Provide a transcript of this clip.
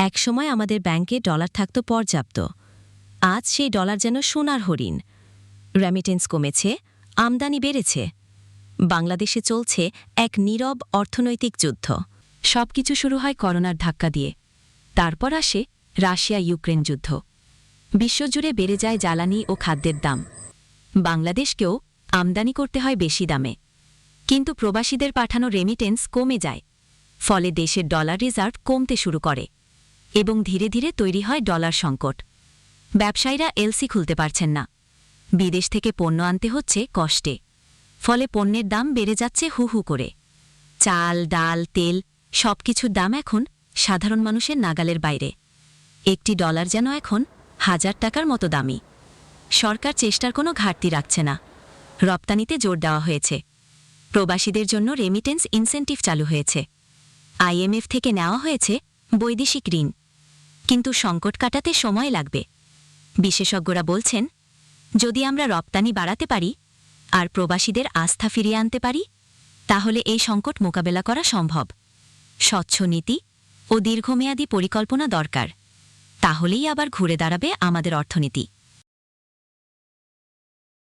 একসময় আমাদের ব্যাংকে ডলার থাকত পর্যাপ্ত। আজ সেই ডলার যেন সোনার হরিণ। রেমিটেন্স কমেছে, আমদানি বেড়েছে। বাংলাদেশে চলছে এক নীরব অর্থনৈতিক যুদ্ধ। সবকিছু শুরু হয় করোনার ধাক্কা দিয়ে। তারপর আসে রাশিয়া ইউক্রেন যুদ্ধ। বিশ্বজুড়ে বেড়ে যায় জ্বালানি ও খাদ্যের দাম। বাংলাদেশকেও আমদানি করতে হয় বেশি দামে। কিন্তু প্রবাসীদের পাঠানো রেমিটেন্স কমে যায়। ফলে দেশের ডলার রিজার্ভ কমতে শুরু করে এবং ধীরে ধীরে তৈরি হয় ডলার সংকট। ব্যবসায়ীরা এলসি খুলতে পারছেন না। বিদেশ থেকে পণ্য আনতে হচ্ছে কষ্টে। ফলে পণ্যের দাম বেড়ে যাচ্ছে হু হু করে। চাল, ডাল, তেল সবকিছুর দাম এখন সাধারণ মানুষের নাগালের বাইরে। একটি ডলার যেন এখন 1000 টাকার মতো দামি। সরকার চেষ্টার কোনো ঘাটতি রাখছে না। রপ্তানিতে জোর দেওয়া হয়েছে। প্রবাসীদের জন্য রেমিটেন্স ইনসেন্টিভ চালু হয়েছে। আইএমএফ থেকে নেওয়া হয়েছে বৈদেশিক ঋণ। কিন্তু সংকট কাটাতে সময় লাগবে। বিশেষজ্ঞরা বলছেন, যদি আমরা রপ্তানি বাড়াতে পারি আর প্রবাসীদের আস্থা ফিরিয়ে আনতে পারি, তাহলে এই সংকট মোকাবেলা করা সম্ভব। স্বচ্ছ নীতি ও দীর্ঘমেয়াদী পরিকল্পনা দরকার। তাহলেই আবার ঘুরে দাঁড়াবে আমাদের অর্থনীতি।